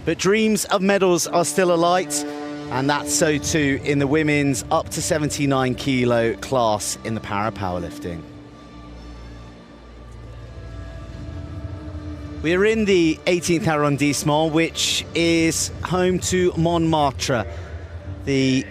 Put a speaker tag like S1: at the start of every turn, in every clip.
S1: but dreams of medals are still alight, and that's so too in the women's up to 79 kilo class in the para-powerlifting. We are in the 18th arrondissement, which is home to Montmartre, the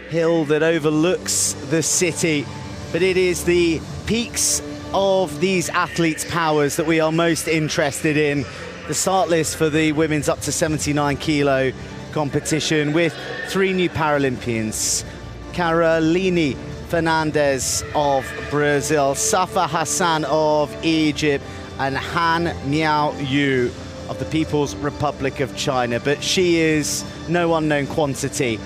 S1: hill that overlooks the city, but it is the peaks of these athletes' powers that we are most interested in. The start list for the women's up to 79 kilo competition with 3 new Paralympians: Caroline Fernandes of Brazil, Safaa Hassan of Egypt, and Han Miaoyu of the People's Republic of China. But she is no unknown quantity.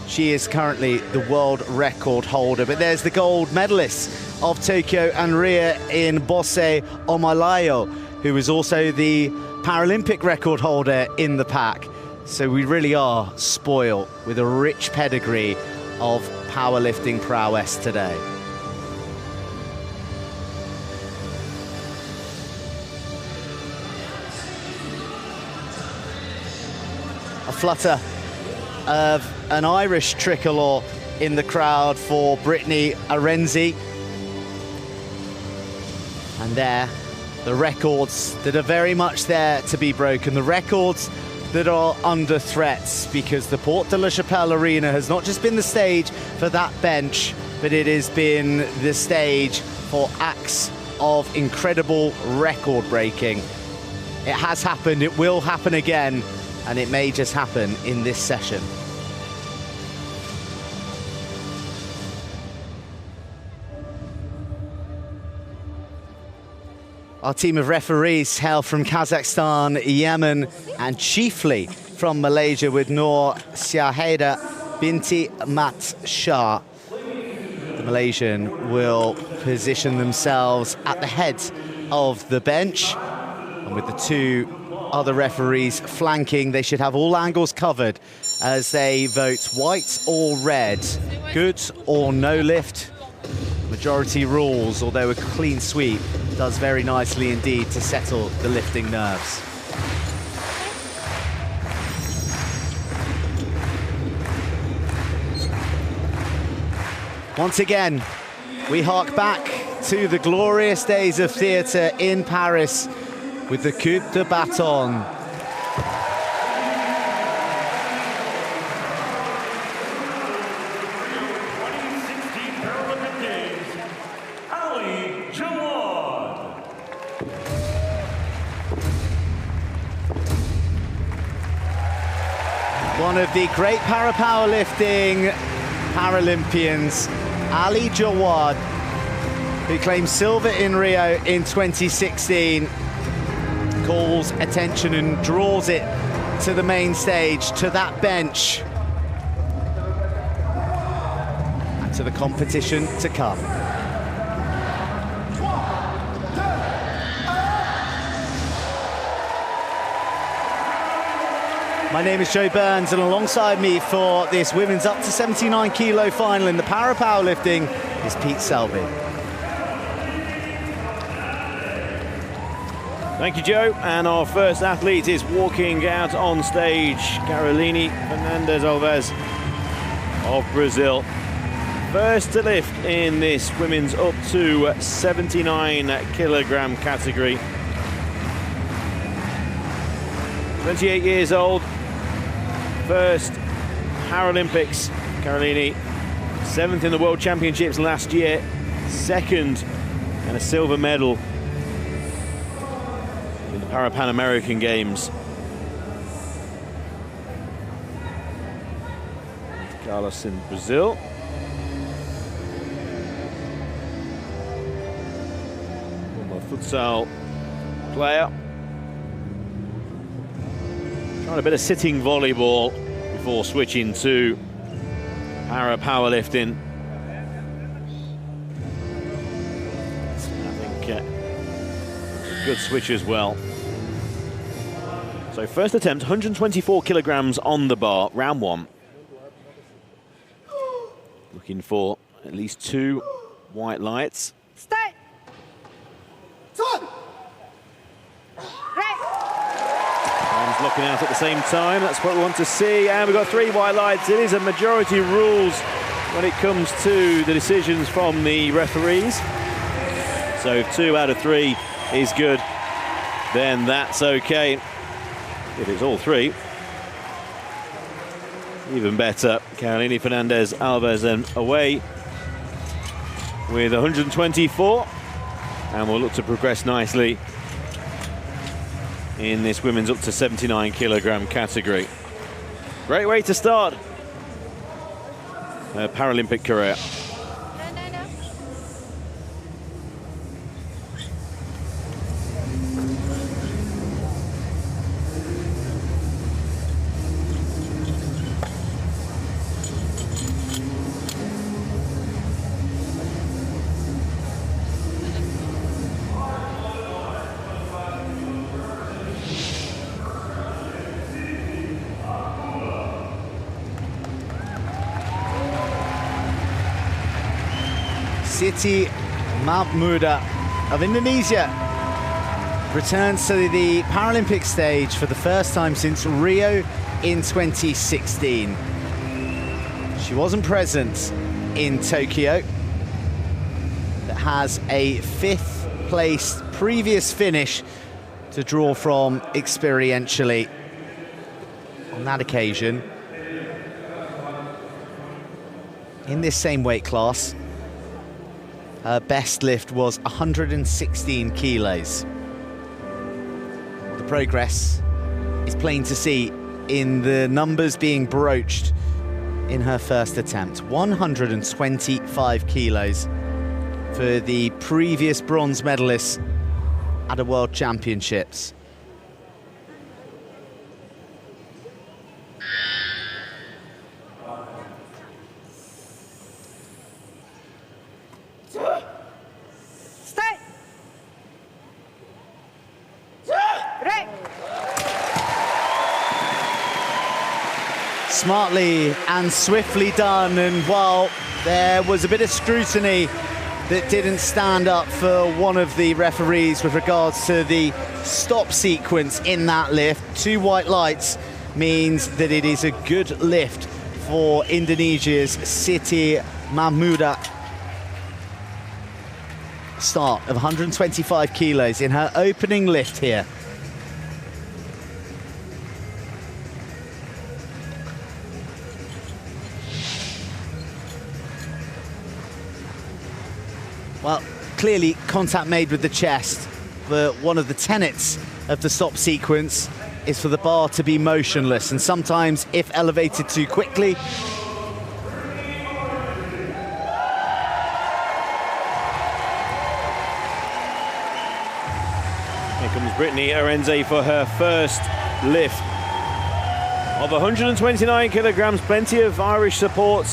S1: She is currently the world record holder. But there's the gold medalist of Tokyo and Rio in Bose, Omolayo, who is also the Paralympic record holder in the pack. So we really are spoiled with a rich pedigree of powerlifting prowess today. A flutter of an Irish tricolour in the crowd for Britney Arendse. And there, the records that are very much there to be broken, the records that are under threat, because the Porte de la Chapelle Arena has not just been the stage for that bench, but it has been the stage for acts of incredible record breaking. It has happened, it will happen again, and it may just happen in this session. Our team of referees hail from Kazakhstan, Yemen, and chiefly from Malaysia, with Noor Syaheda Binti Mat Shah. The Malaysian will position themselves at the head of the bench, and with the 2 other referees flanking, they should have all angles covered as they vote white or red, good or no lift. Majority rules, although a clean sweep does very nicely indeed to settle the lifting nerves. Once again, we hark back to the glorious days of theatre in Paris with the coup de bâton. One of the great para-powerlifting Paralympians, Ali Jawad, who claimed silver in Rio in 2016, calls attention and draws it to the main stage, to that bench, and to the competition to come. My name is Joe Burns, and alongside me for this women's up to 79 kilo final in the para-powerlifting is Pete Selby.
S2: Thank you, Joe. And our first athlete is walking out on stage, Caroline Fernandes Alves of Brazil. First to lift in this women's up to 79 kilogram category. 28 years old. First Paralympics, Caroline. 7th in the World Championships last year. 2nd and a silver medal in the Pan American Games. Carlos in Brazil. Former futsal player. Trying a bit of sitting volleyball before switching to powerlifting. I think a good switch as well. So first attempt, 124 kilograms on the bar, round 1. Looking for at least 2 white lights.
S3: Start.
S2: looking out at the same time. That's what we want to see. And we've got 3 white lights. It is a majority rules when it comes to the decisions from the referees. So if 2 out of 3 is good, then that's okay. If it's all 3, even better. Carolini, Fernandes, Alves then away with 124. And we'll look to progress nicely in this women's up to 79 kilogram category. Great way to start a Paralympic career.
S1: Siti Mahmudah of Indonesia returns to the Paralympic stage for the first time since Rio in 2016. She wasn't present in Tokyo, but has a 5th place previous finish to draw from experientially on that occasion. In this same weight class, her best lift was 116 kilos. The progress is plain to see in the numbers being broached in her first attempt. 125 kilos for the previous bronze medalist at a World Championships. Smartly and swiftly done, and while there was a bit of scrutiny that didn't stand up for one of the referees with regards to the stop sequence in that lift, 2 white lights means that it is a good lift for Indonesia's Siti Mahmudah. Start of 125 kilos in her opening lift here. Well, clearly contact made with the chest, but one of the tenets of the stop sequence is for the bar to be motionless, and sometimes if elevated too quickly,
S2: here comes Britney Arendse for her first lift of 129 kilograms. Plenty of Irish support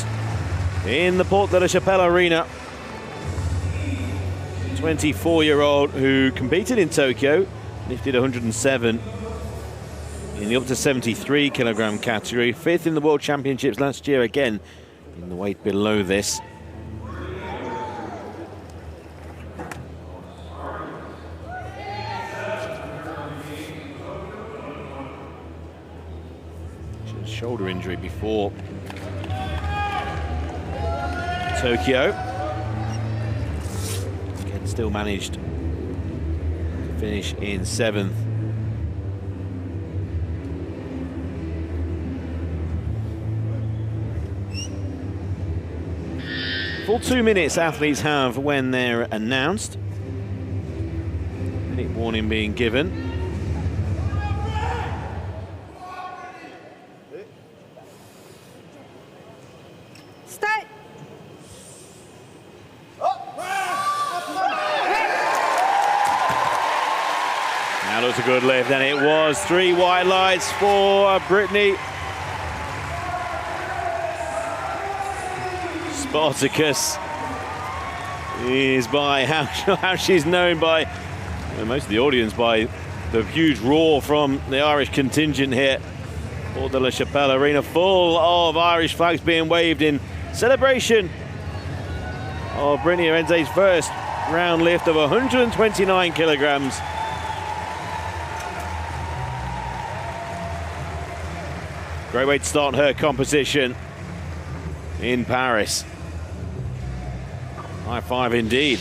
S2: in the Port de la Chapelle arena. 24-year-old who competed in Tokyo, lifted 107 in the up to 73 kilogram category. 5th in the World Championships last year, again in the weight below this. She had a shoulder injury before Tokyo. Still managed to finish in 7th. Full 2 minutes athletes have when they're announced. Minute warning being given. A good lift, and it was 3 white lights for Britney. Spartacus is by how she's known by most of the audience, by the huge roar from the Irish contingent here. Port de la Chapelle arena full of Irish flags being waved in celebration of Britney Arendse's first round lift of 129 kilograms. Great way to start her competition in Paris. High five indeed.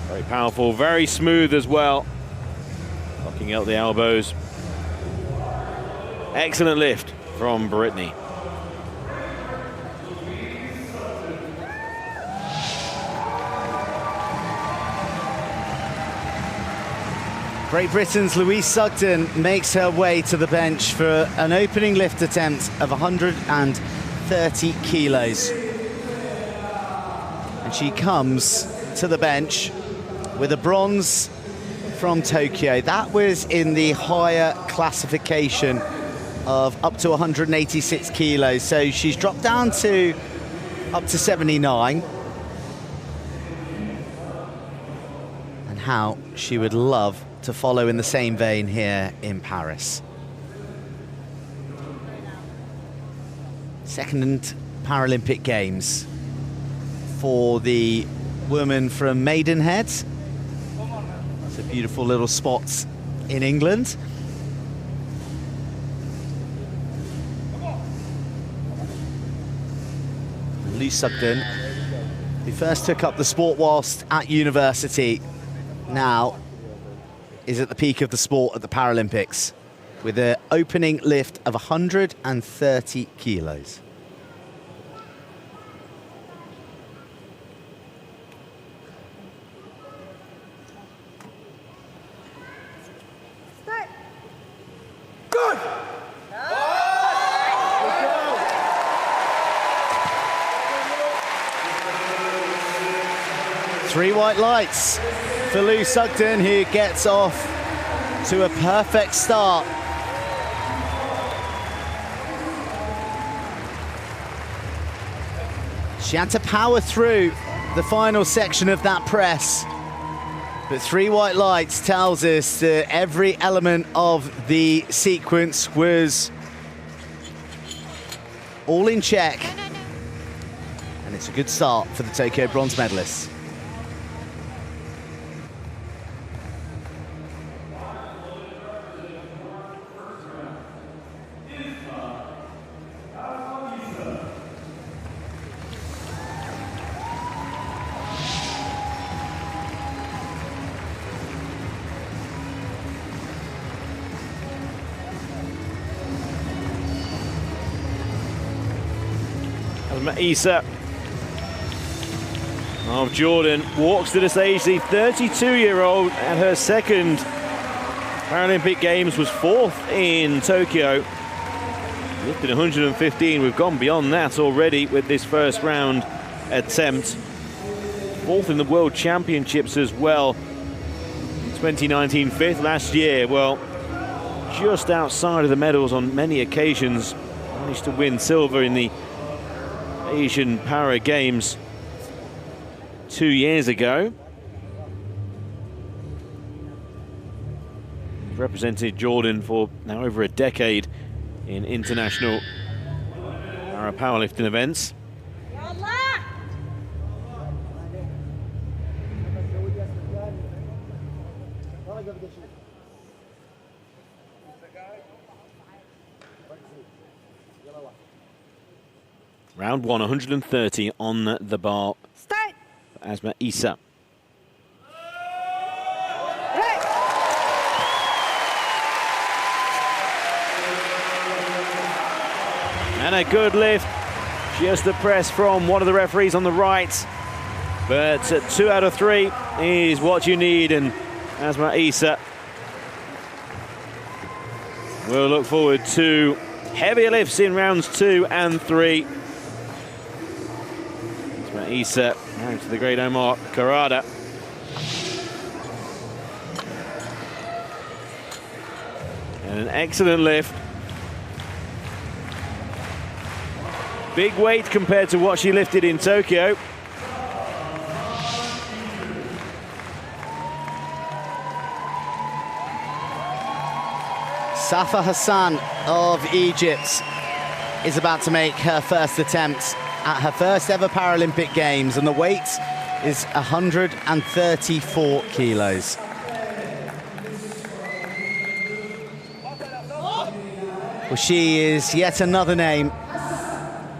S2: Very powerful, very smooth as well. Locking out the elbows. Excellent lift from Britney.
S1: Great Britain's Louise Sugden makes her way to the bench for an opening lift attempt of 130 kilos. And she comes to the bench with a bronze from Tokyo. That was in the higher classification of up to 186 kilos. So she's dropped down to up to 79. And how she would love to follow in the same vein here in Paris. Second Paralympic Games for the woman from Maidenhead. It's a beautiful little spot in England. Louise Sugden, who first took up the sport whilst at university, now is at the peak of the sport at the Paralympics with an opening lift of 130 kilos.
S3: Good!
S1: Three white lights for Louise Sugden, who gets off to a perfect start. She had to power through the final section of that press, but three white lights tells us that every element of the sequence was all in check. And it's a good start for the Tokyo bronze medalists.
S2: Issa of Jordan walks to the stage. The 32-year-old at her second Paralympic Games was fourth in Tokyo. Lifted 115. We've gone beyond that already with this first round attempt. Fourth in the World Championships as well. 2019, fifth last year. Well, just outside of the medals on many occasions. Managed to win silver in the Asian Para Games 2 years ago. Represented Jordan for now over a decade in international para powerlifting events. Round one, 130 on the bar.
S3: Start.
S2: Asma Issa. And a good lift. Just a press from one of the referees on the right. But 2 out of 3 is what you need. And Asma Issa will look forward to heavier lifts in rounds 2 and 3. Issa married to the great Omar Karada. And an excellent lift. Big weight compared to what she lifted in Tokyo.
S1: Safaa Hassan of Egypt is about to make her first attempt at her first ever Paralympic Games, and the weight is 134 kilos. Well, she is yet another name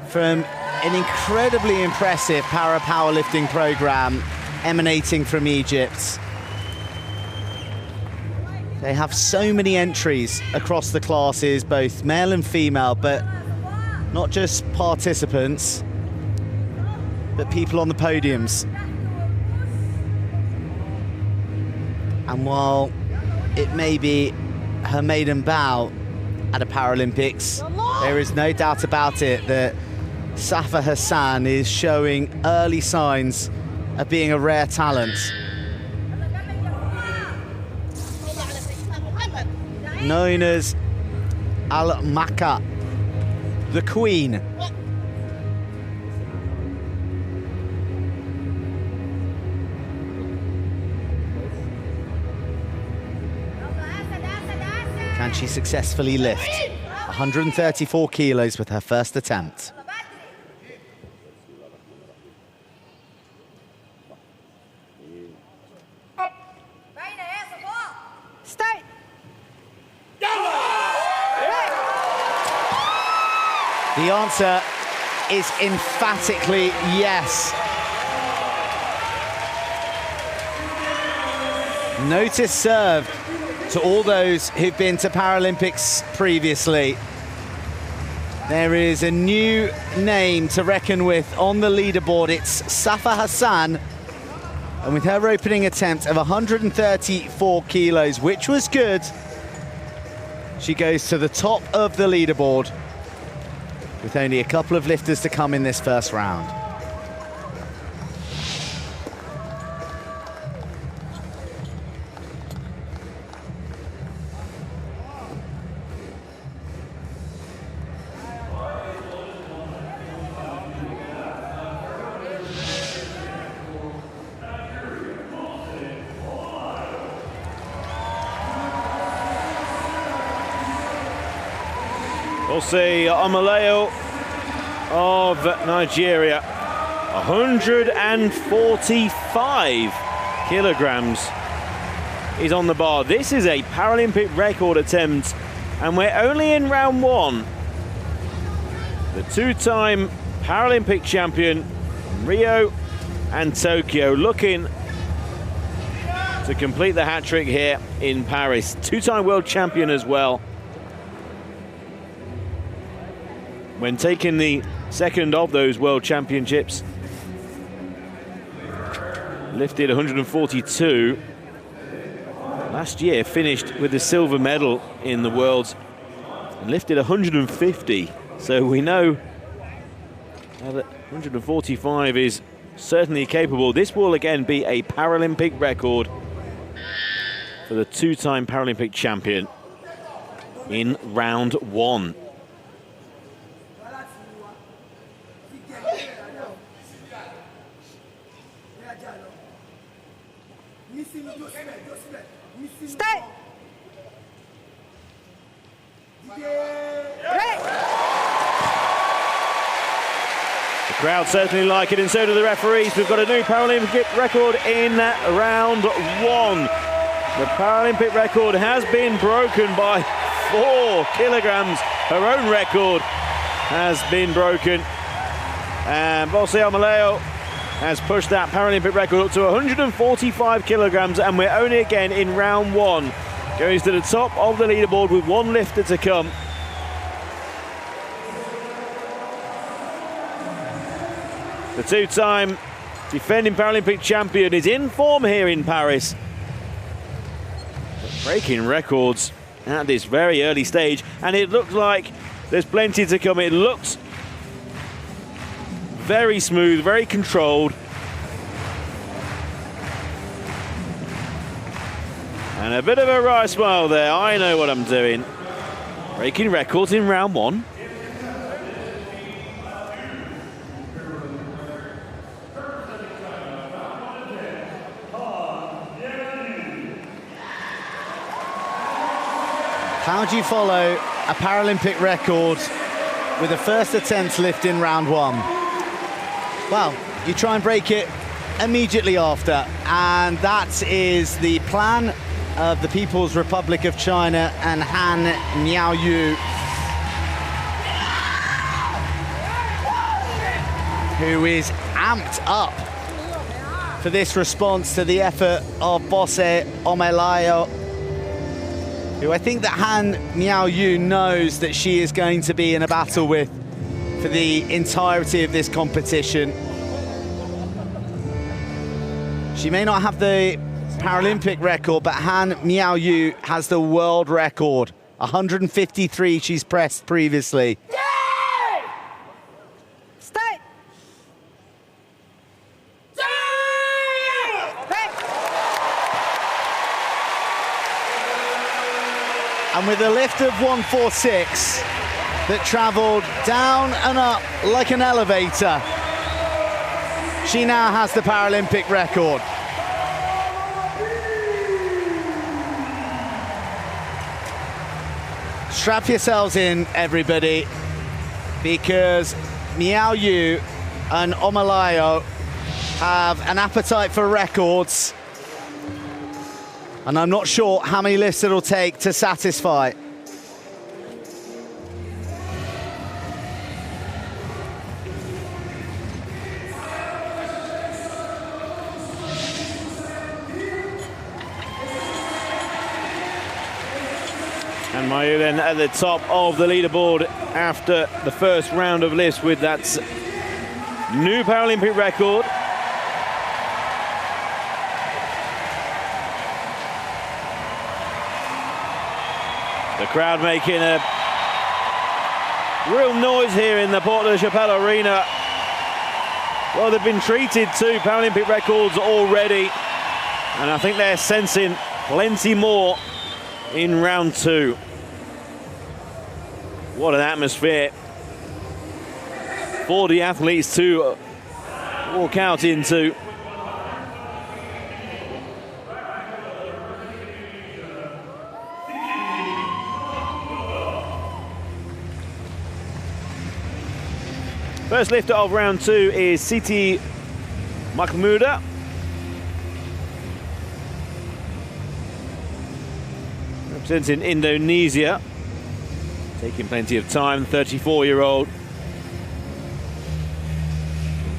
S1: from an incredibly impressive powerlifting program emanating from Egypt. They have so many entries across the classes, both male and female, but not just participants, but people on the podiums. And while it may be her maiden bout at a Paralympics, there is no doubt about it that Safaa Hassan is showing early signs of being a rare talent. Known as Al-Maka, the Queen. Can she successfully lift 134 kilos with her first attempt? The answer is emphatically yes. Notice served to all those who've been to Paralympics previously. There is a new name to reckon with on the leaderboard. It's Safaa Hassan. And with her opening attempt of 134 kilos, which was good, she goes to the top of the leaderboard with only a couple of lifters to come in this first round.
S2: We'll see Omolayo of Nigeria, 145 kilograms is on the bar. This is a Paralympic record attempt, and we're only in round one. The two-time Paralympic champion, Rio and Tokyo, looking to complete the hat-trick here in Paris. Two-time world champion as well. When taking the second of those world championships, lifted 142. Last year finished with the silver medal in the Worlds and lifted 150. So we know that 145 is certainly capable. This will again be a Paralympic record for the two-time Paralympic champion in round one.
S4: Stay.
S2: The crowd certainly like it, and so do the referees. We've got a new Paralympic record in round one. The Paralympic record has been broken by 4 kilograms. Her own record has been broken. And Bose Omolayo has pushed that Paralympic record up to 145 kilograms, and we're only again in round one. Goes to the top of the leaderboard with one lifter to come. The two-time defending Paralympic champion is in form here in Paris, breaking records at this very early stage, and it looks like there's plenty to come. It looks very smooth, very controlled. And a bit of a wry smile there. I know what I'm doing. Breaking records in round one.
S1: How do you follow a Paralympic record with a first attempt lift in round one? Well, you try and break it immediately after, and that is the plan of the People's Republic of China and Han Miaoyu who is amped up for this response to the effort of Bose Omolayo, who I think that Han Miaoyu knows that she is going to be in a battle with for the entirety of this competition. She may not have the Paralympic record, but Han Miaoyu has the world record. 153 she's pressed previously.
S4: Stay.
S1: And with a lift of 146 that travelled down and up like an elevator, she now has the Paralympic record. Strap yourselves in, everybody, because Miaoyu and Omolayo have an appetite for records, and I'm not sure how many lifts it'll take to satisfy.
S2: And Miaoyu then at the top of the leaderboard after the first round of lifts with that new Paralympic record. The crowd making a real noise here in the Porte de Chapelle Arena. Well, they've been treated to Paralympic records already, and I think they're sensing plenty more in round two. What an atmosphere for the athletes to walk out into. First lifter of round two is Siti Mahmudah. Representing Indonesia, taking plenty of time, 34-year-old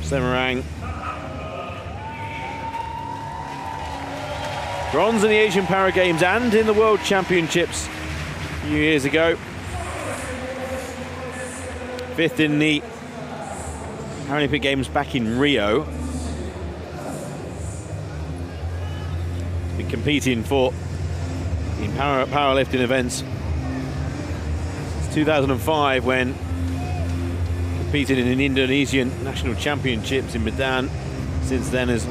S2: Semarang. Bronze in the Asian Para Games and in the World Championships a few years ago. Fifth in the Paralympic Games back in Rio. Been competing for in powerlifting events since 2005, when competed in an Indonesian national championships in Medan. Since then has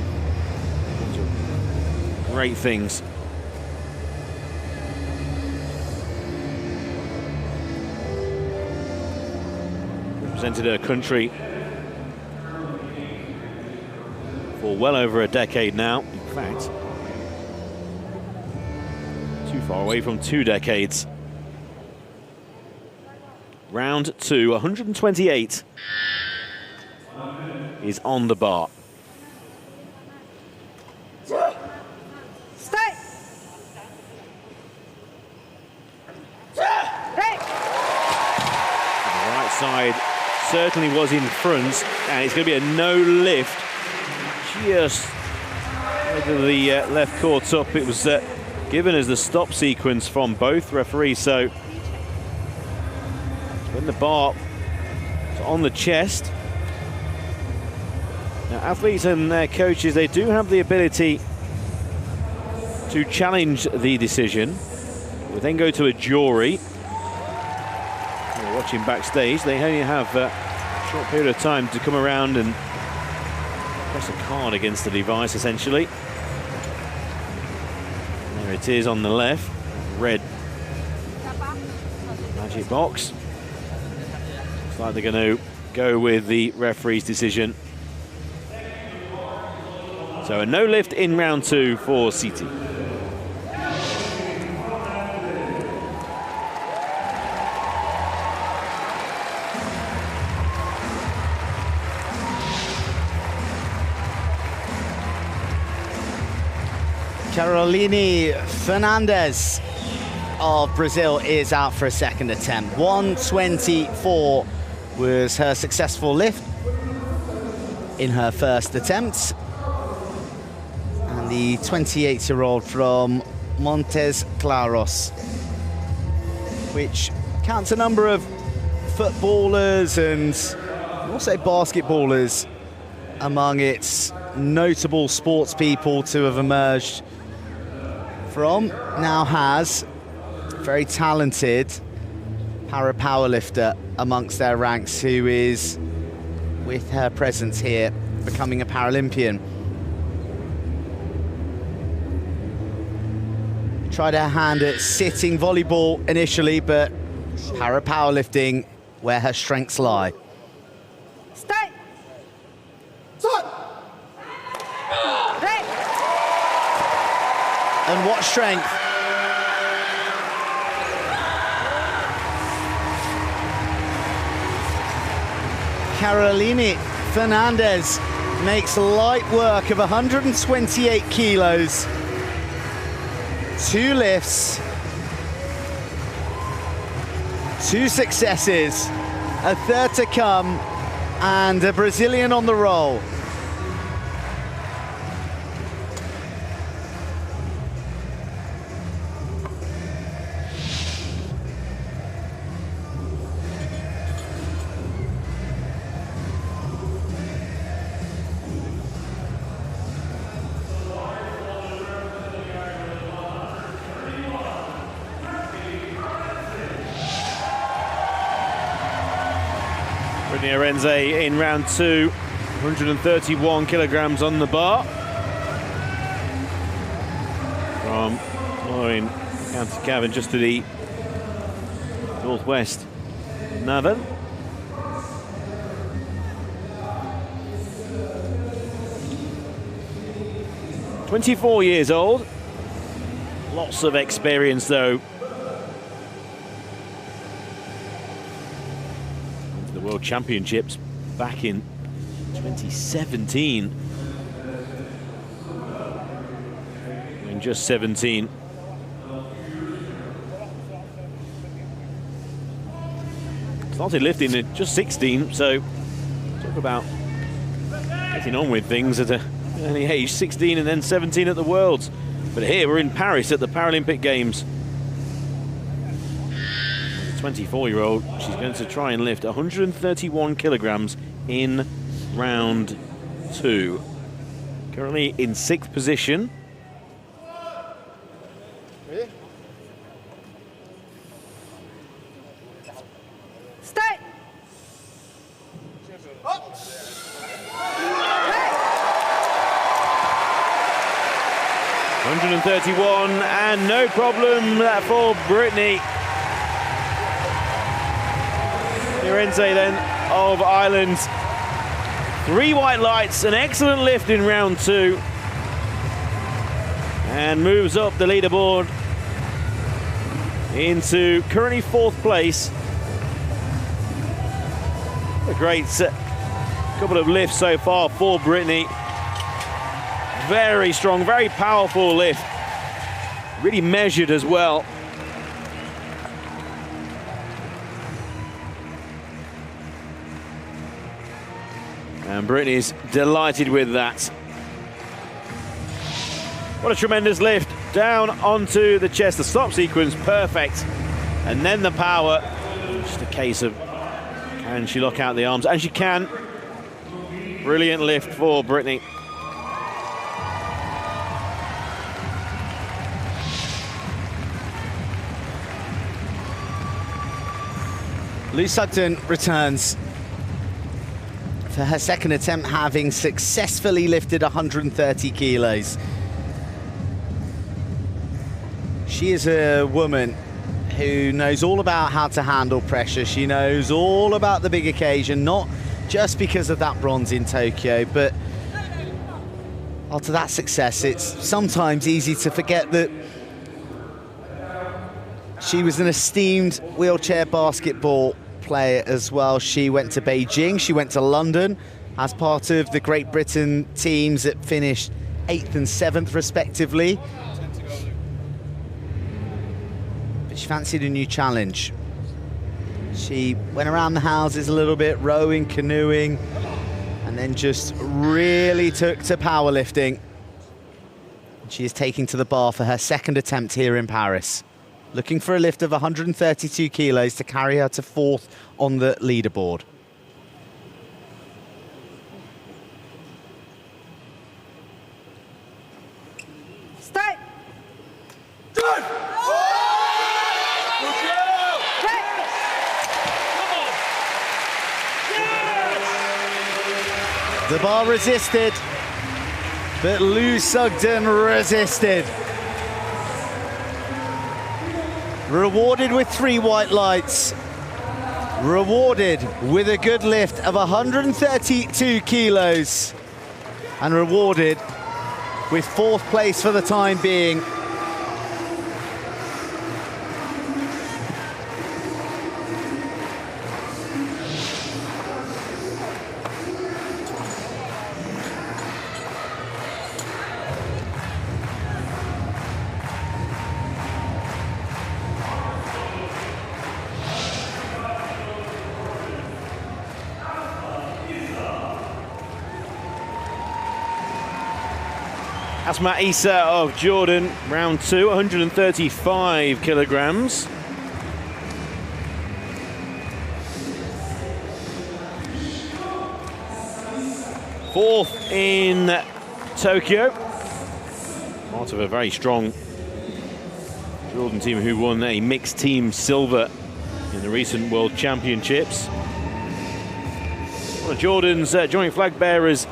S2: great things. Represented her country for well over a decade now. In fact, too far away from 2 decades. Round two, 128 is on the bar.
S4: Stay. Hey.
S2: The right side certainly was in front, and it's going to be a no lift. Just whether the left caught up. It was given as the stop sequence from both referees. So when the bar is on the chest, now athletes and their coaches, they do have the ability to challenge the decision. We then go to a jury. We're watching backstage. They only have a short period of time to come around and press a card against the device, essentially. There it is on the left, red magic box. Looks like they're going to go with the referee's decision. So a no lift in round two for Siti.
S1: Caroline Fernandes of Brazil is out for a second attempt. 124 was her successful lift. in her first attempt. And the 28-year-old from Montes Claros, which counts a number of footballers and also basketballers among its notable sports people to have emerged from, now has a very talented para-powerlifter amongst their ranks who is, with her presence here, becoming a Paralympian. Tried her hand at sitting volleyball initially, but para-powerlifting where her strengths lie.
S3: Start.
S1: And what strength. Caroline Fernandes makes light work of 128 kilos. 2 lifts, 2 successes, a third to come, and a Brazilian on the roll.
S2: Britney Arendse in round 2, 131 kilograms on the bar. From Moyne, County Cavan, just to the northwest Navan. "24 years old, lots of experience though. The World Championships back in 2017. In just 17. Started lifting at just 16, so talk about getting on with things at an early age, 16 and then 17 at the Worlds. But here we're in Paris at the Paralympic Games. 24-year-old, she's going to try and lift 131 kilograms in round 2. Currently in 6th position.
S3: Ready? Start.
S2: 131 and no problem for Britney. Arendse then of Ireland. 3 white lights, an excellent lift in round 2. And moves up the leaderboard into currently 4th place. A great couple of lifts so far for Britney. Very strong, very powerful lift. Really measured as well. And Britney's delighted with that. What a tremendous lift. Down onto the chest. The stop sequence, perfect. And then the power. Just a case of, can she lock out the arms? And she can. Brilliant lift for Britney.
S1: Louise Sugden returns for her second attempt, having successfully lifted 130 kilos. She is a woman who knows all about how to handle pressure. She knows all about the big occasion, not just because of that bronze in Tokyo, but after that success, it's sometimes easy to forget that she was an esteemed wheelchair basketball player as well. She went to Beijing, she went to London as part of the Great Britain teams that finished 8th and 7th respectively. But she fancied a new challenge. She went around the houses a little bit, rowing, canoeing, and and then just really took to powerlifting. She is taking to the bar for her second attempt here in Paris, looking for a lift of 132 kilos to carry her to 4th on the leaderboard.
S3: Start.
S1: The bar resisted, but Louise Sugden resisted. Rewarded with 3 white lights. Rewarded with a good lift of 132 kilos. And rewarded with 4th place for the time being.
S2: Asma Issa of Jordan, round 2, 135 kilograms. Fourth in Tokyo. Part of a very strong Jordan team who won a mixed team silver in the recent World Championships. One of Jordan's joint flag bearers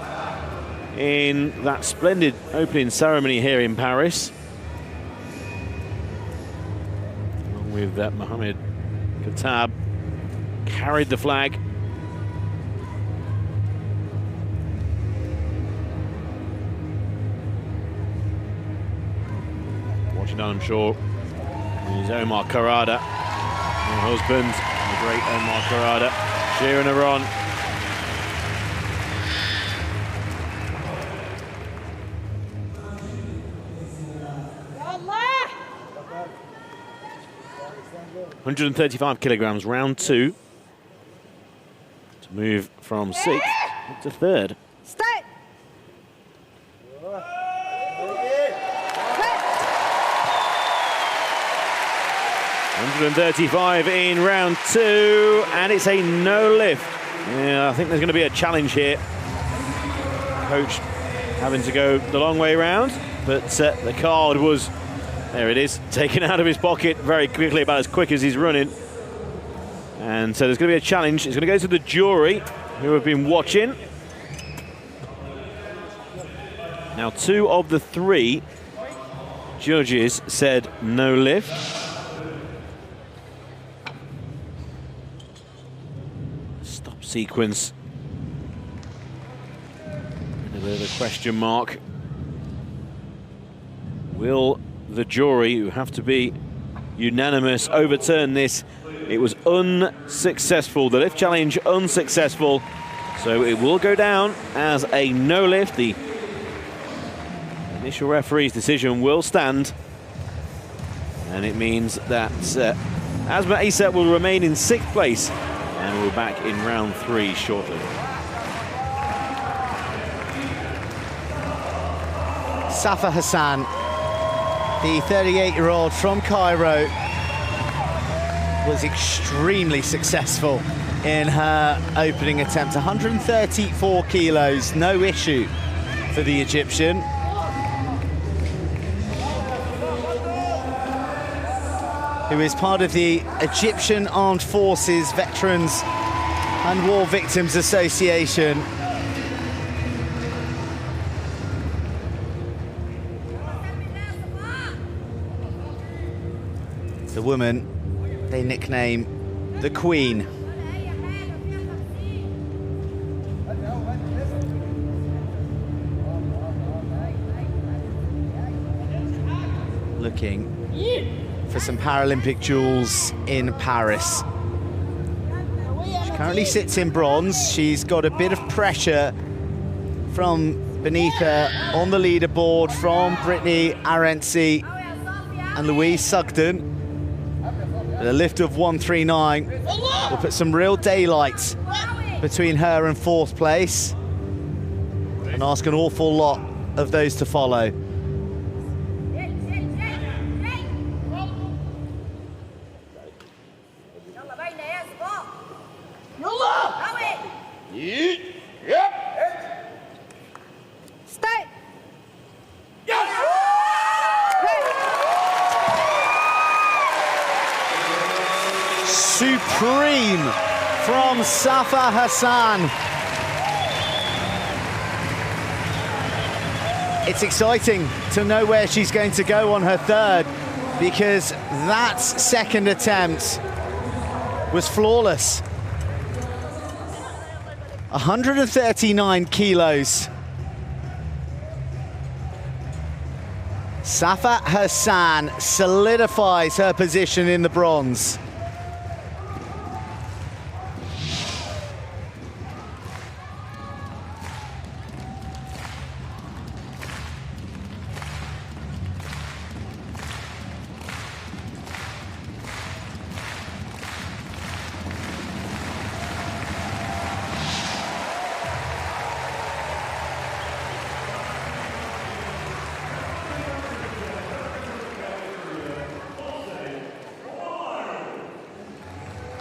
S2: in that splendid opening ceremony here in Paris, along with Mohammed Khattab, carried the flag. Watching on, I'm sure, is Omar Karada, her husband, the great Omar Karada, cheering her on.
S3: Allah!
S2: 135 kilograms, round 2, to move from 6th to 3rd.
S3: Start.
S2: 135 in round 2, and it's a no lift. Yeah, I think there's going to be a challenge here. Coach having to go the long way round, but the card was, there it is, taken out of his pocket very quickly, about as quick as he's running. And so there's going to be a challenge. It's going to go to the jury who have been watching. Now, 2 of the 3 judges said no lift. Stop sequence. A bit of a question mark. Will the jury, who have to be unanimous, overturn this? It was unsuccessful. The lift challenge unsuccessful. So it will go down as a no lift. The initial referee's decision will stand. And it means that Asma Issa will remain in 6th place. And we're back in round 3 shortly.
S1: Safaa Hassan, the 38-year-old from Cairo, was extremely successful in her opening attempt. 134 kilos, no issue for the Egyptian. Who is part of the Egyptian Armed Forces Veterans and War Victims Association. The woman they nickname the Queen. Looking for some Paralympic jewels in Paris. She currently sits in bronze. She's got a bit of pressure from beneath her on the leaderboard from Britney, Arendse and Louise Sugden. A lift of 139 will put some real daylight between her and 4th place. and ask an awful lot of those to follow.
S3: Start.
S1: Supreme from Safaa Hassan. It's exciting to know where she's going to go on her third, because that second attempt was flawless. 139 kilos. Safaa Hassan solidifies her position in the bronze.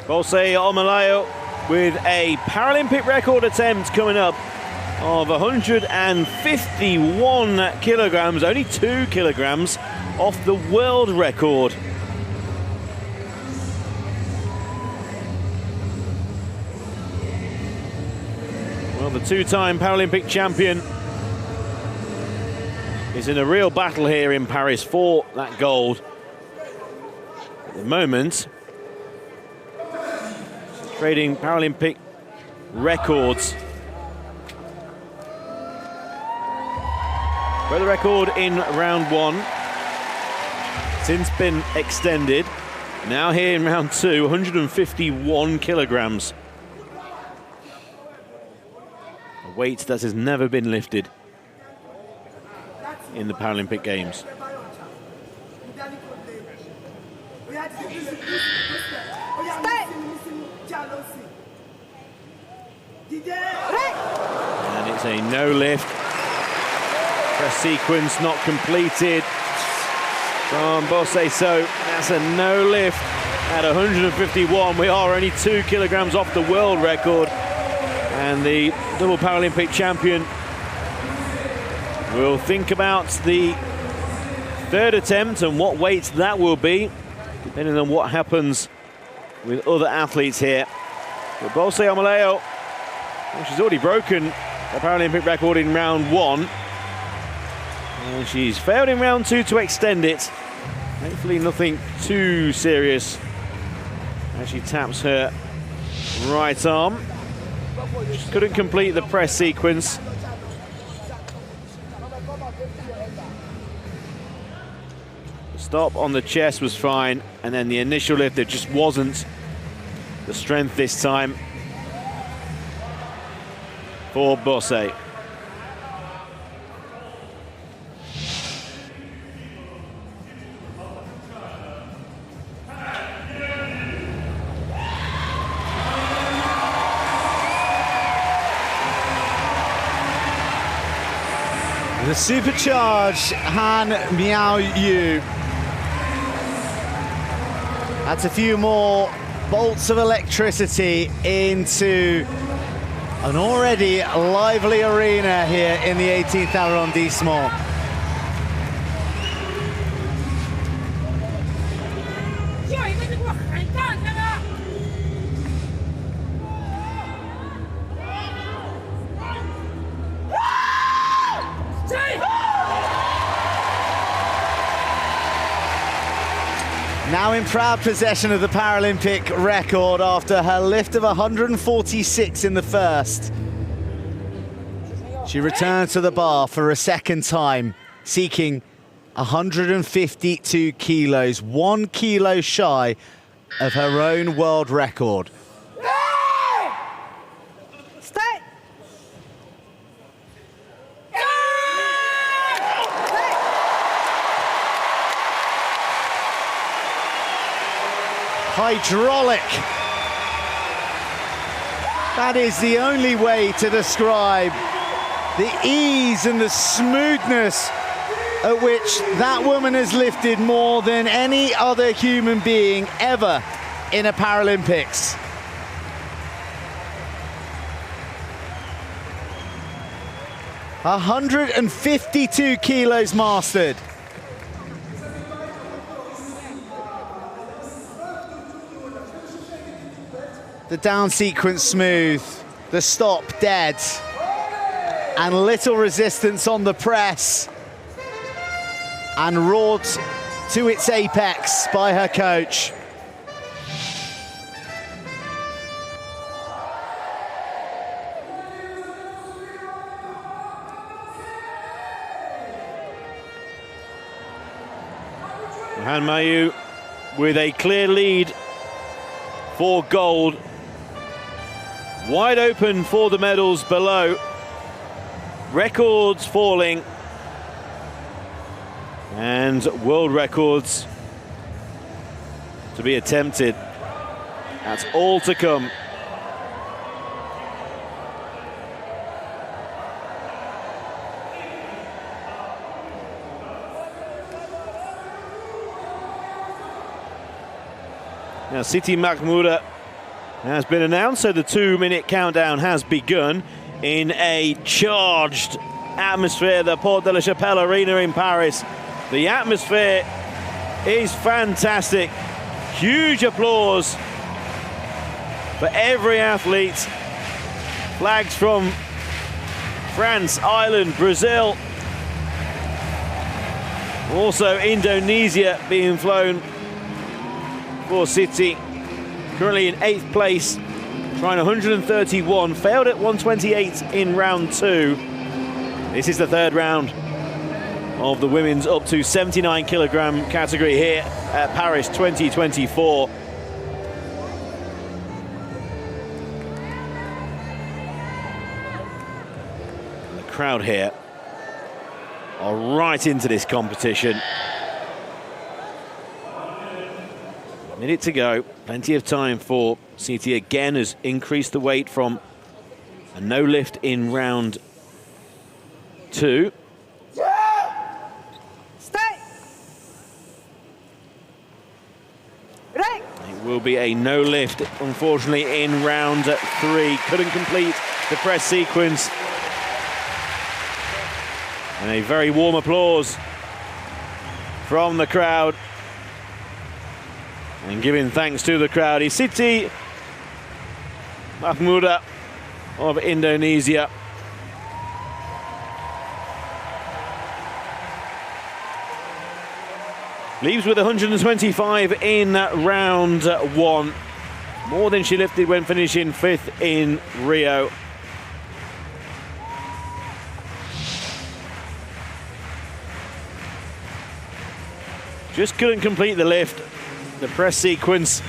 S2: Bose Omolayo with a Paralympic record attempt coming up of 151 kilograms, only 2 kilograms off the world record. Well, the two-time Paralympic champion is in a real battle here in Paris for that gold. At the moment, trading Paralympic records. Where the record in round one, since been extended. Now here in round two, 151 kilograms. A weight that has never been lifted in the Paralympic Games. And it's a no lift. Press sequence not completed from Bose, so that's a no lift at 151. We are only 2 kilograms off the world record, and the double Paralympic champion will think about the third attempt and what weight that will be, depending on what happens with other athletes here. But Bose Omolayo, well, she's already broken a Paralympic record in round one, and she's failed in round two to extend it. Hopefully nothing too serious as she taps her right arm. She couldn't complete the press sequence. The stop on the chest was fine, and then the initial lift, there just wasn't the strength this time for Bose.
S1: The supercharged Han Miaoyu. That's a few more bolts of electricity into an already lively arena here in the 18th Arrondissement. Now in proud possession of the Paralympic record after her lift of 146 in the first. She returns to the bar for a second time, seeking 152 kilos, 1 kilo shy of her own world record.
S3: Start.
S1: Hydraulic. That is the only way to describe The ease and the smoothness at which that woman has lifted more than any other human being ever in a Paralympics. $152 kilos mastered. The down sequence smooth, the stop dead, and little resistance on the press, and wrought to its apex by her coach.
S2: Mahmudah with a clear lead for gold. Wide open for the medals below. Records falling. And world records to be attempted. That's all to come. Now, Siti Mahmudah has been announced, so the 2-minute countdown has begun in a charged atmosphere, the Porte de la Chapelle Arena in Paris. The atmosphere is fantastic. Huge applause for every athlete. Flags from France, Ireland, Brazil. Also Indonesia being flown for Siti, currently in 8th place, trying 131, failed at 128 in round 2. This is the 3rd round of the women's up to 79 kilogram category here at Paris 2024. The crowd here are right into this competition. Minute to go, plenty of time for Siti. Again has increased the weight from a no lift in round 2.
S3: Stay. Right.
S2: It will be a no lift, unfortunately, in round 3. Couldn't complete the press sequence. And a very warm applause from the crowd. And giving thanks to the crowd is Siti Mahmudah of Indonesia. Leaves with 125 in round 1. More than she lifted when finishing 5th in Rio. Just couldn't complete the lift. The press sequence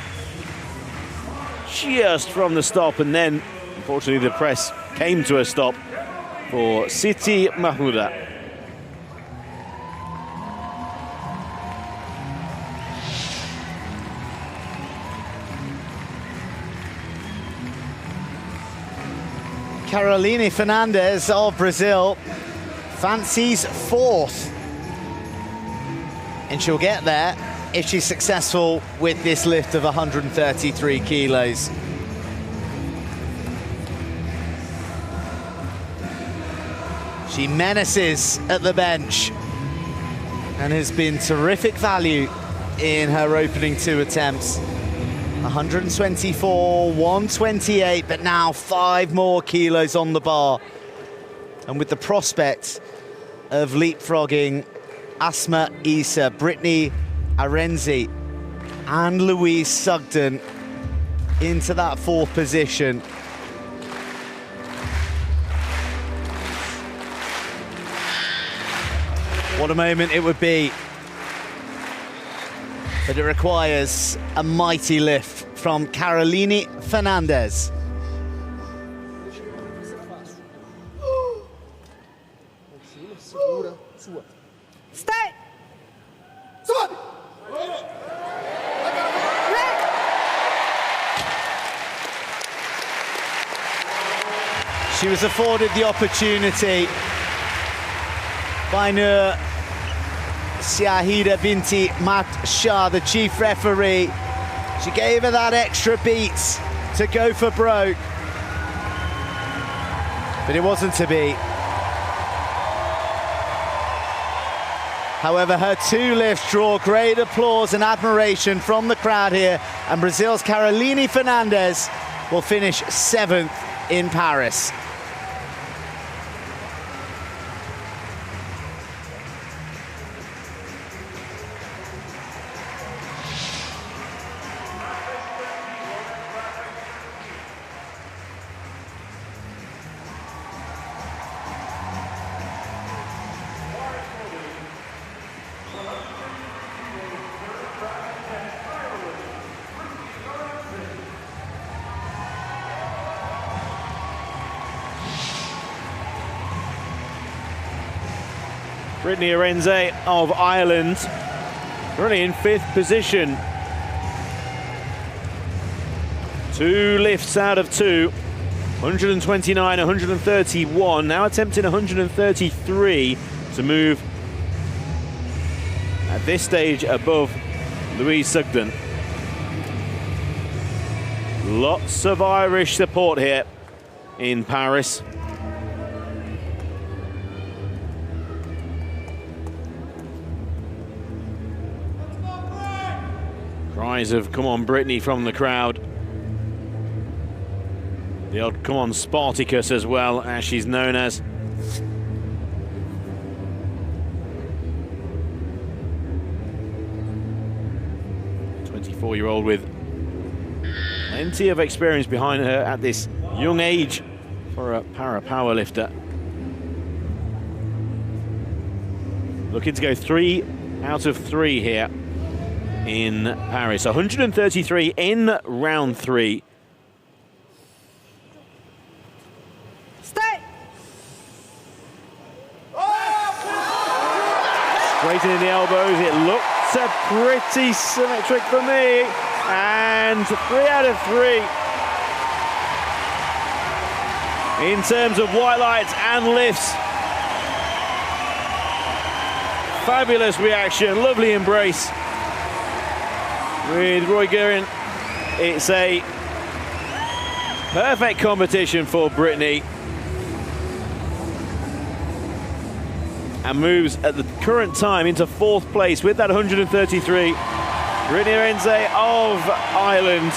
S2: just from the stop, and then unfortunately the press came to a stop for Siti Mahmudah.
S1: Caroline Fernandes of Brazil fancies 4th, and she'll get there if she's successful with this lift of 133 kilos. She menaces at the bench and has been terrific value in her opening 2 attempts. 124, 128, but now 5 more kilos on the bar. And with the prospect of leapfrogging Asma, Issa, Britney, Arendse and Louise Sugden into that 4th position. What a moment it would be. But it requires a mighty lift from Caroline Fernandes.
S3: Stay.
S1: She was afforded the opportunity by Nur Siahida Binti Mat Shah, the chief referee. She gave her that extra beat to go for broke, but it wasn't to be. However, her two lifts draw great applause and admiration from the crowd here, and Brazil's Caroline Fernandes will finish 7th in Paris.
S2: Britney Arendse of Ireland, currently in 5th position. 2 lifts out of 2, 129, 131, now attempting 133 to move at this stage above Louise Sugden. Lots of Irish support here in Paris. Cries of "Come on, Britney" from the crowd. The odd "Come on, Spartacus" as well, as she's known as. A 24-year-old with plenty of experience behind her at this young age for a powerlifter. Looking to go 3 out of 3 here in Paris. 133 in round 3.
S3: Stay.
S2: Straightening the elbows, it looks pretty symmetric for me. And 3 out of 3. In terms of white lights and lifts. Fabulous reaction, lovely embrace with Roy Guerin. It's a perfect competition for Britney, and moves at the current time into 4th place with that 133. Britney Arendse of Ireland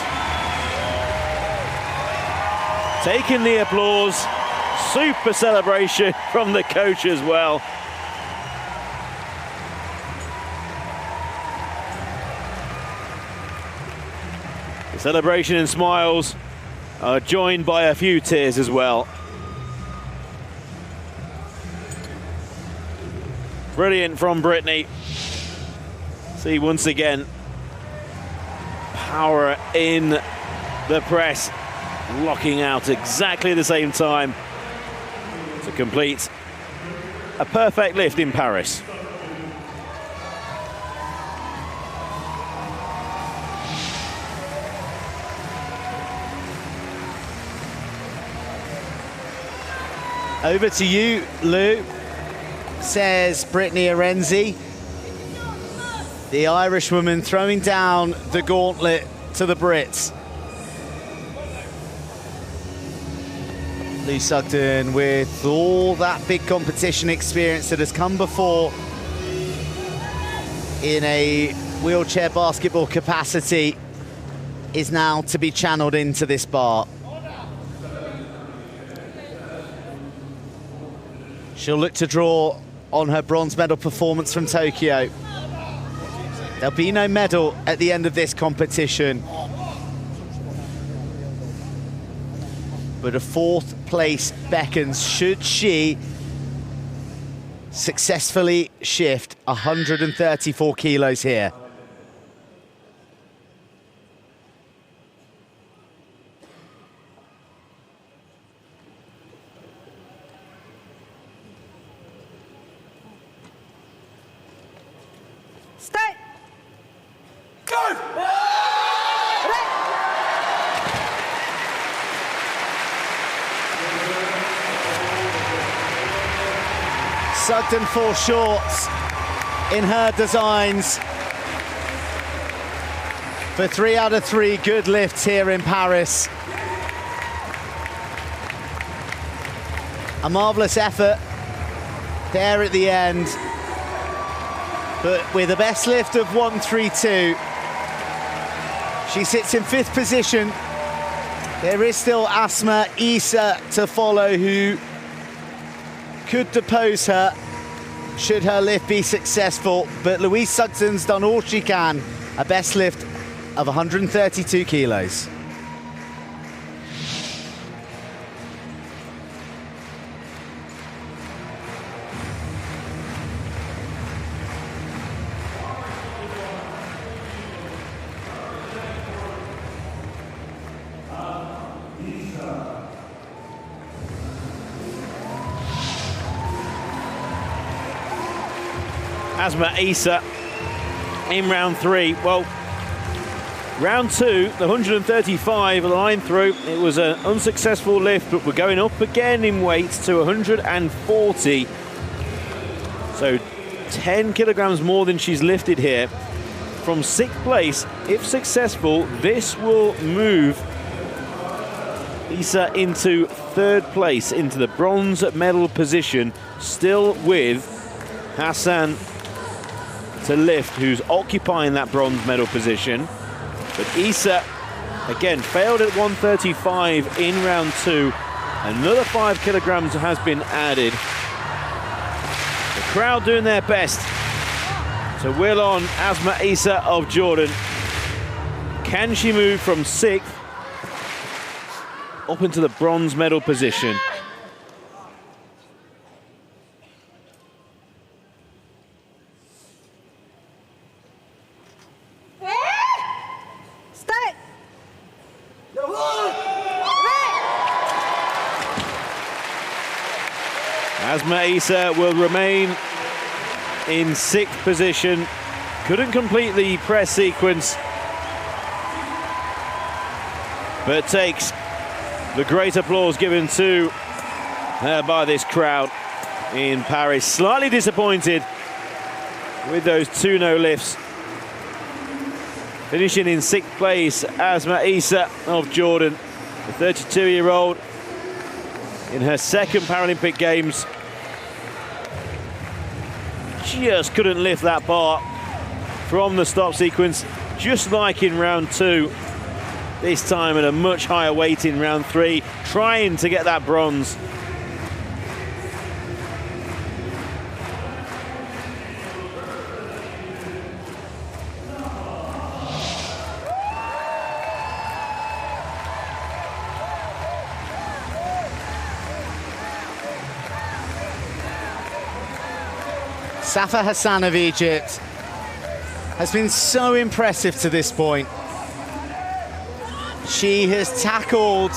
S2: taking the applause. Super celebration from the coach as well. Celebration and smiles are joined by a few tears as well. Brilliant from Britney. See once again, power in the press, locking out exactly the same time to complete a perfect lift in Paris.
S1: Over to you, Lou, says Britney Arendse. The Irishwoman throwing down the gauntlet to the Brits. Lou Sugden, with all that big competition experience that has come before in a wheelchair basketball capacity, is now to be channeled into this bar. She'll look to draw on her bronze medal performance from Tokyo. There'll be no medal at the end of this competition, but a 4th place beckons should she successfully shift 134 kilos here. Sugden falls short in her designs. For 3 out of 3 good lifts here in Paris. A marvellous effort there at the end. But with a best lift of 132, she sits in 5th position. There is still Asma, Issa to follow, who could depose her should her lift be successful. But Louise Sugden's done all she can. A best lift of 132 kilos.
S2: Asma, Issa in round 3. Well, round 2, the 135 line through. It was an unsuccessful lift, but we're going up again in weight to 140. So 10 kilograms more than she's lifted here. From 6th place, if successful, this will move Issa into 3rd place, into the bronze medal position, still with Hassan to lift, who's occupying that bronze medal position. But Issa, again, failed at 135 in round 2. Another 5 kilograms has been added. The crowd doing their best to will on Asma Issa of Jordan. Can she move from 6th up into the bronze medal position? Asma Issa will remain in 6th position. Couldn't complete the press sequence, but takes the great applause given to her by this crowd in Paris. Slightly disappointed with those 2 no lifts. Finishing in 6th place, Asma Issa of Jordan, the 32-year-old in her 2nd Paralympic Games. Just couldn't lift that bar from the stop sequence, just like in round 2. This time at a much higher weight in round 3, trying to get that bronze.
S1: Safaa Hassan of Egypt has been so impressive to this point. She has tackled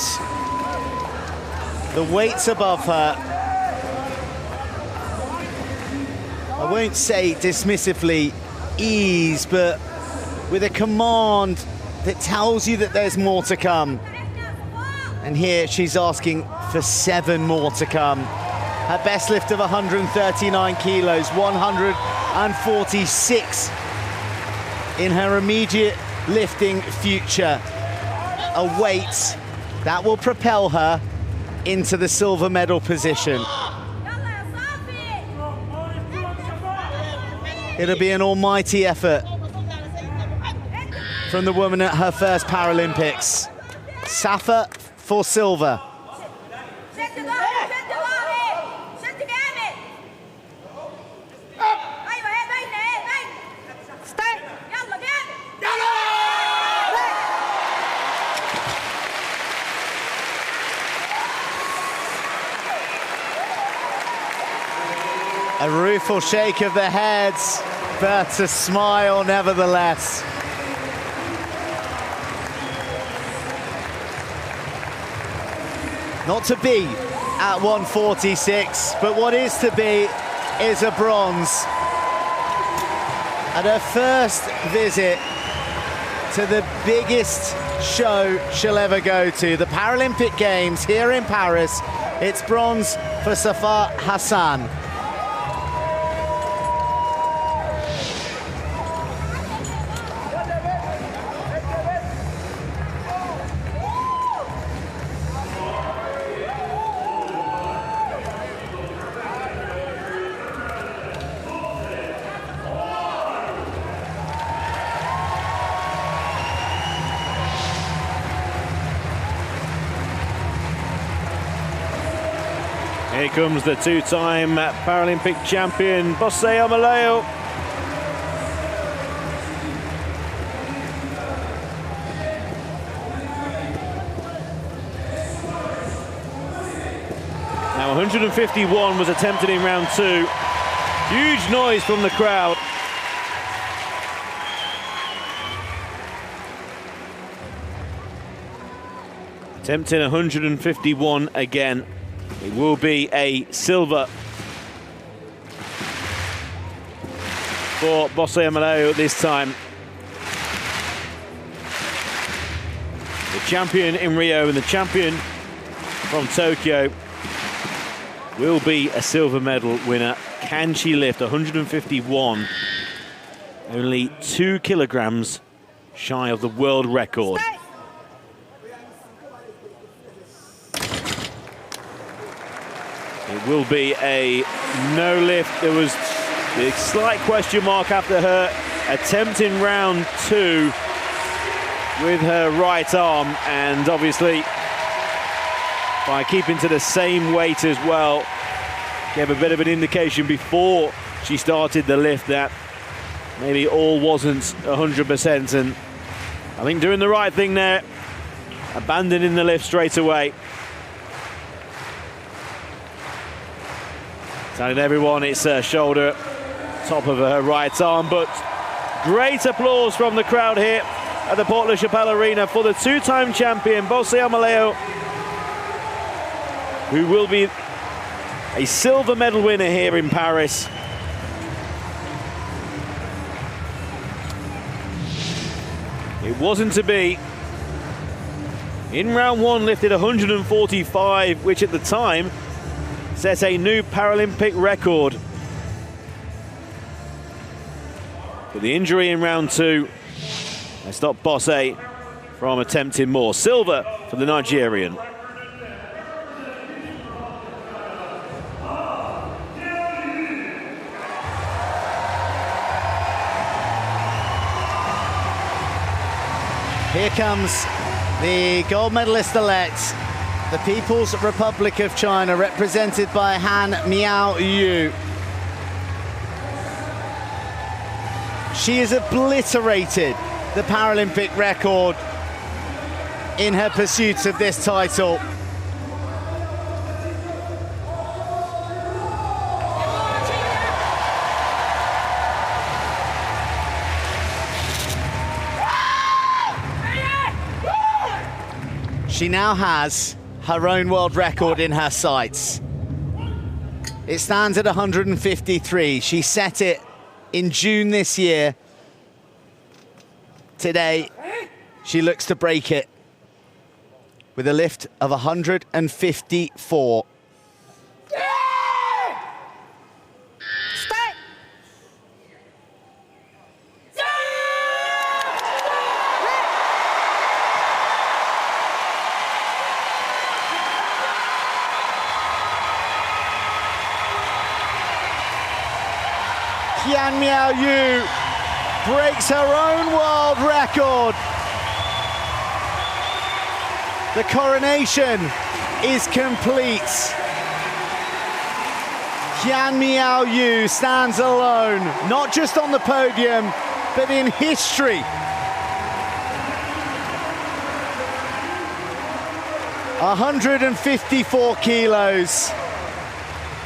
S1: the weights above her. I won't say dismissively ease, but with a command that tells you that there's more to come. And here she's asking for 7 more to come. Her best lift of 139 kilos, 146 in her immediate lifting future. A weight that will propel her into the silver medal position. It'll be an almighty effort from the woman at her first Paralympics. Safaa for silver. A rueful shake of the heads, but a smile nevertheless. Not to be at 146, but what is to be is a bronze. At her first visit to the biggest show she'll ever go to, the Paralympic Games here in Paris, it's bronze for Safaa Hassan.
S2: Here comes the two-time Paralympic champion, Bose Omolayo. Now 151 was attempted in round 2. Huge noise from the crowd. Attempting 151 again. It will be a silver for Bose Omolayo this time. The champion in Rio and the champion from Tokyo will be a silver medal winner. Can she lift 151? Only 2 kilograms shy of the world record. It will be a no lift. There was a slight question mark after her attempt in round 2 with her right arm, and obviously by keeping to the same weight as well, gave a bit of an indication before she started the lift that maybe all wasn't 100%, and I think doing the right thing there, abandoning the lift straight away. Telling everyone it's her shoulder, top of her right arm, but great applause from the crowd here at the Port La Chapelle Arena for the two-time champion, Bose Omolayo, who will be a silver medal winner here in Paris. It wasn't to be. In round 1, lifted 145, which at the time set a new Paralympic record. But the injury in round 2 has stopped Bose from attempting more. Silver for the Nigerian.
S1: Here comes the gold medalist-elect, the People's Republic of China, represented by Han Miaoyu. She has obliterated the Paralympic record in her pursuit of this title. She now has her own world record in her sights. It stands at 153. She set it in June this year. Today, she looks to break it with a lift of 154. Miaoyu breaks her own world record. The coronation is complete. Miaoyu stands alone, not just on the podium, but in history. 154 kilos,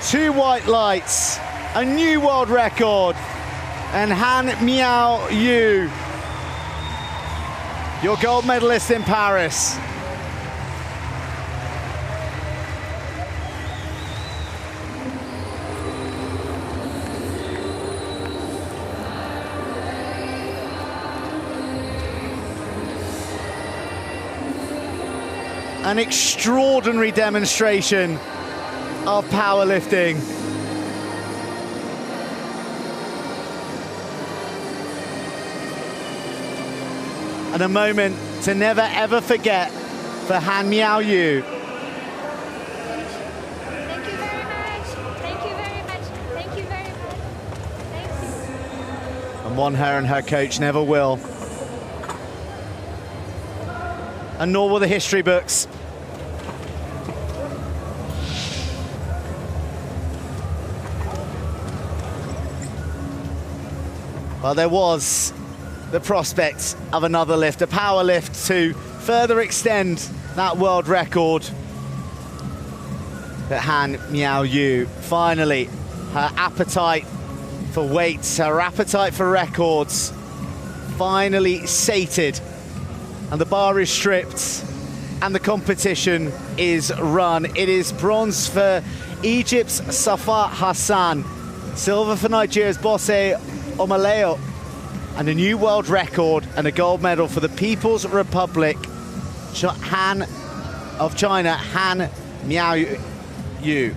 S1: 2 white lights, a new world record, and Han Miaoyu, your gold medalist in Paris. An extraordinary demonstration of powerlifting. And a moment to never ever forget for Han Miaoyu.
S4: Thank you very much. Thank you very much. Thank you very much. Thank you.
S1: And one her and her coach never will. And nor will the history books. Well, there was the prospect of another lift, a power lift to further extend that world record. But Han Miaoyu, finally, her appetite for weights, her appetite for records, finally sated. And the bar is stripped and the competition is run. It is bronze for Egypt's Safaa Hassan, silver for Nigeria's Bose Omolayo, and a new world record and a gold medal for the People's Republic of China, Han Miaoyu.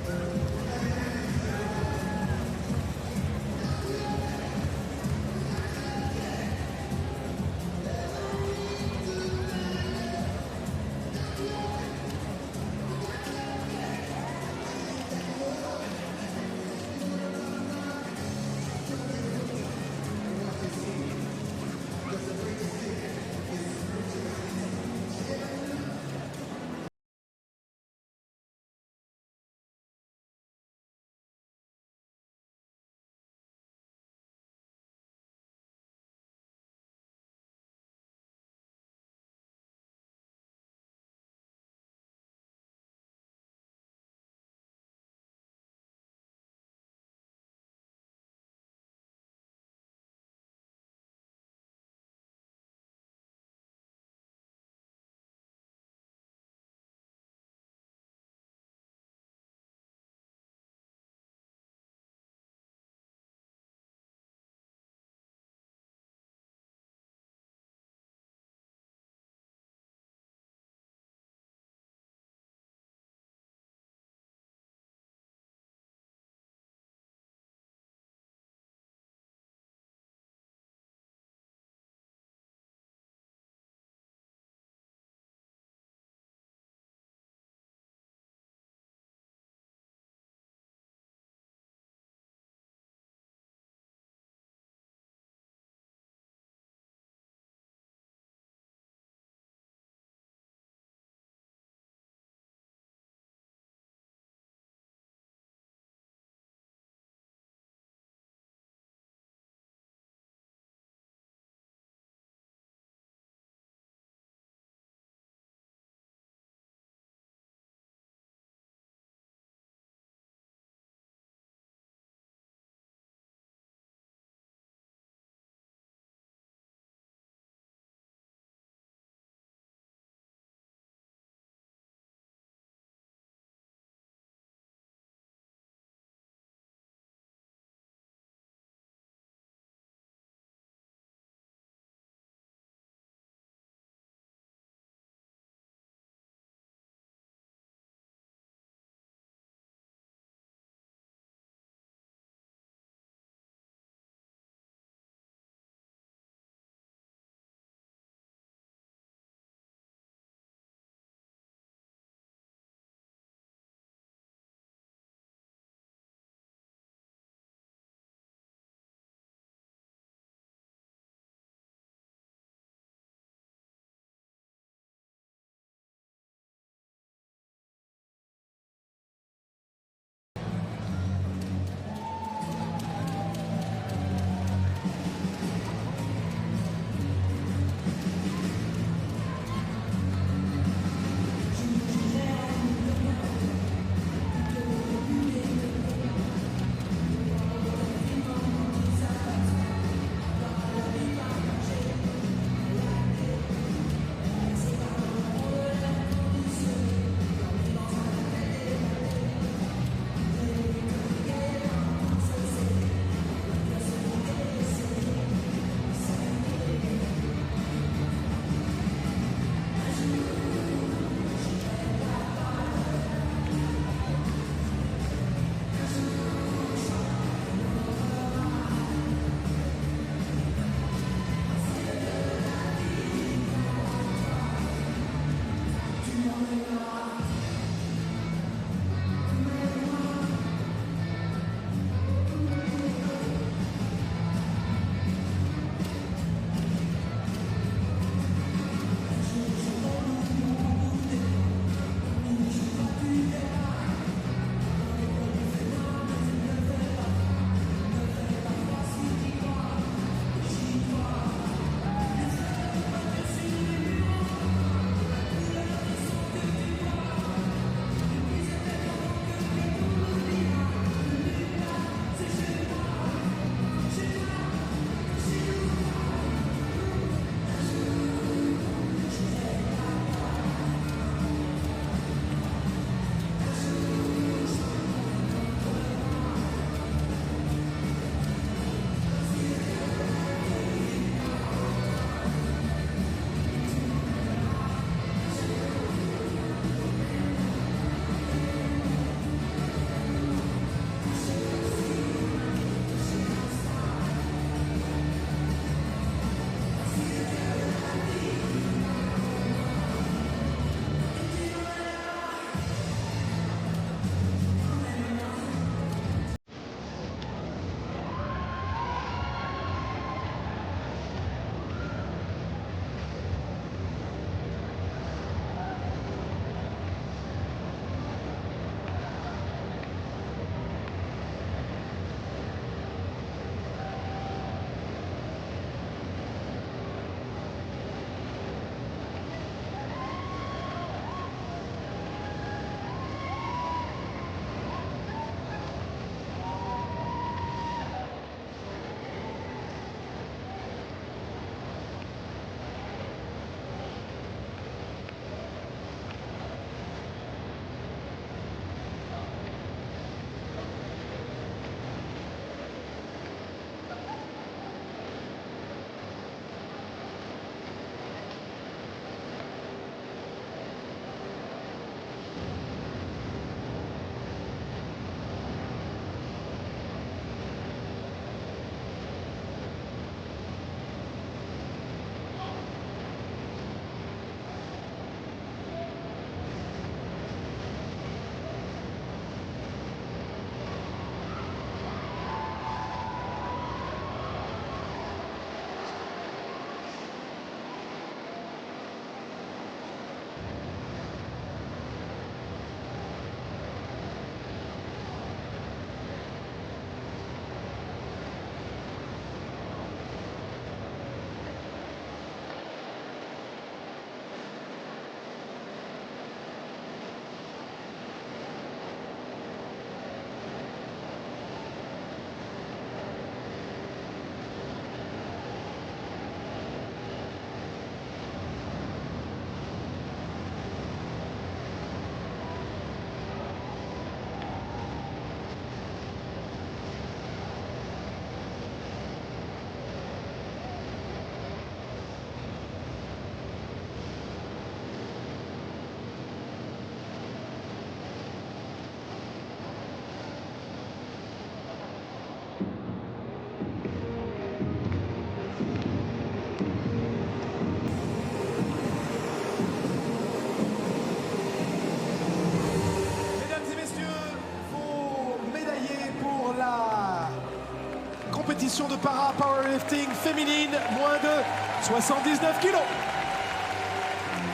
S5: compétition de Powerlifting féminine, moins de 79 kilos.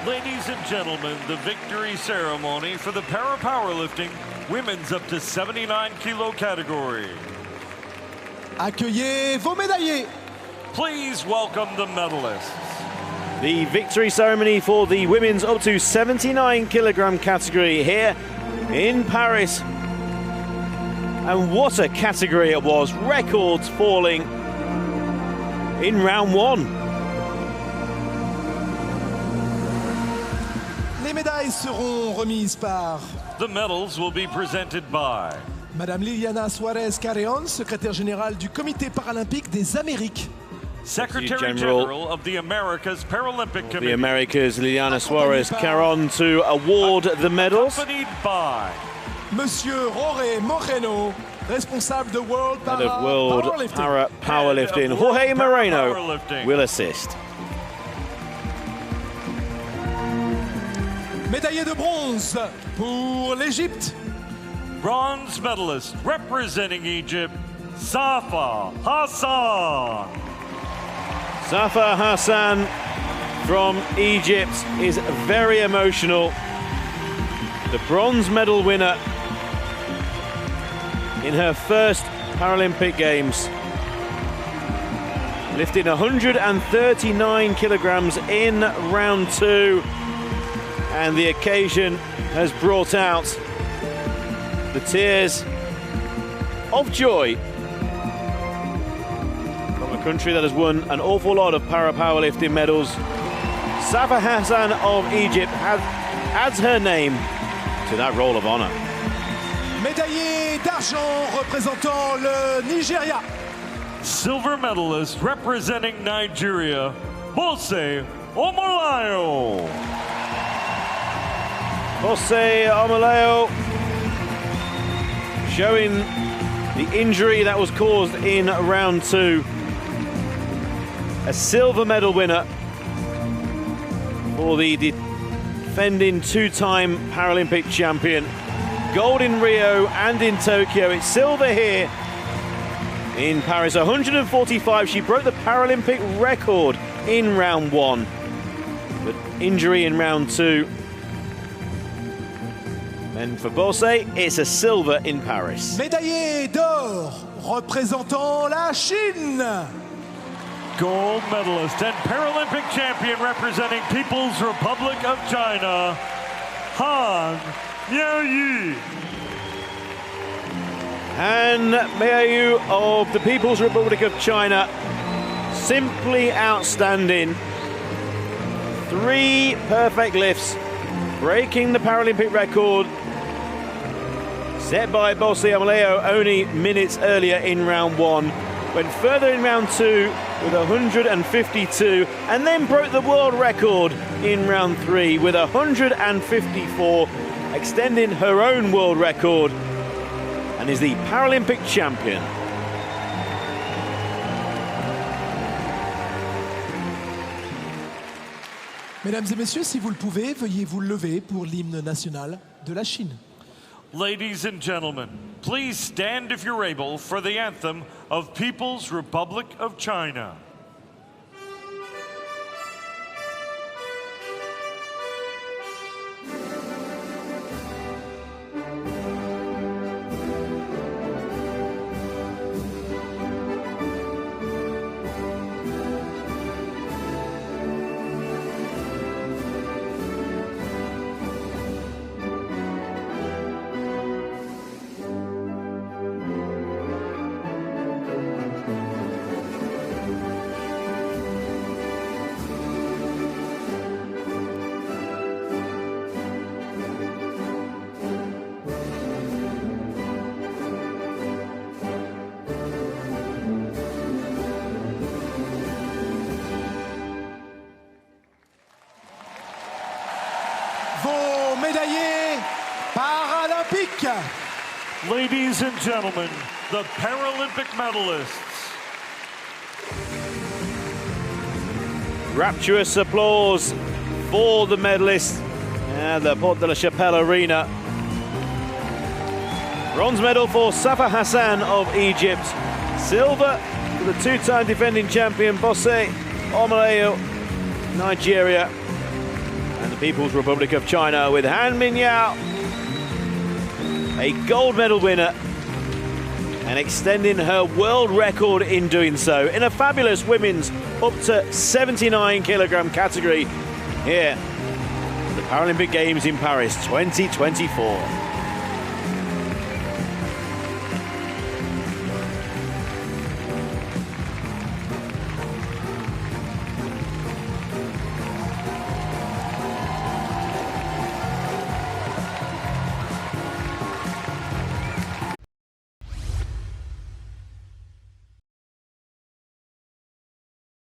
S6: Ladies and gentlemen, the victory ceremony for the Powerlifting women's up to 79 kilo category.
S5: Accueillez vos médaillés.
S6: Please welcome the medalists.
S2: The victory ceremony for the women's up to 79 kilogram category here in Paris. And what a category it was. Records falling in round one.
S5: Les médailles seront remises par
S6: The medals will be presented by
S5: Madame Liliana Suarez Carreon, secrétaire générale du Comité paralympique des Amériques.
S6: Secretary General of the Americas Paralympic Committee.
S2: The Americas, Liliana Suarez Carreon, to award the medals.
S6: Accompanied by
S5: Monsieur Jorge Moreno, responsable de World
S2: Head of World Powerlifting, Jorge Moreno, will assist.
S5: Médaillé de bronze pour l'Égypte.
S6: bronze medalist representing Egypt, Safaa Hassan.
S2: Safaa Hassan from Egypt is very emotional. The bronze medal winner in her first Paralympic Games, lifting 139 kilograms in round two, and the occasion has brought out the tears of joy from a country that has won an awful lot of powerlifting medals. Safaa Hassan of Egypt adds her name to that roll of honor.
S5: Médaillé d'argent représentant le Nigeria.
S6: Silver medalist representing Nigeria, Bose Omolayo.
S2: Bose Omolayo showing the injury that was caused in round two. A silver medal winner for the defending two-time Paralympic champion. Gold in Rio and in Tokyo. It's silver here in Paris. 145. She broke the Paralympic record in round one, but injury in round two. And for Bose, it's a silver in Paris.
S5: Médaillé d'or représentant la Chine.
S6: Gold medalist and Paralympic champion representing People's Republic of China, Han Miaoyu.
S2: And Miaoyu of the People's Republic of China, simply outstanding. 3 perfect lifts, breaking the Paralympic record set by Bose Omolayo only minutes earlier in round one. Went further in round two with 152, and then broke the world record in round three with 154, extending her own world record, and is the Paralympic champion.
S5: Mesdames et messieurs, si vous le pouvez, veuillez vous lever pour l'hymne national de la Chine.
S6: Ladies and gentlemen, please stand if you're able for the anthem of People's Republic of China.
S5: Vos médaillés paralympiques.
S6: Ladies and gentlemen, the Paralympic medalists.
S2: Rapturous applause for the medalists at the Porte de la Chapelle Arena. Bronze medal for Safaa Hassan of Egypt. Silver for the two-time defending champion Bose, Omolayo, Nigeria, and the People's Republic of China with Han Mingyao, a gold medal winner, and extending her world record in doing so in a fabulous women's up to 79 kilogram category here at the Paralympic Games in Paris 2024.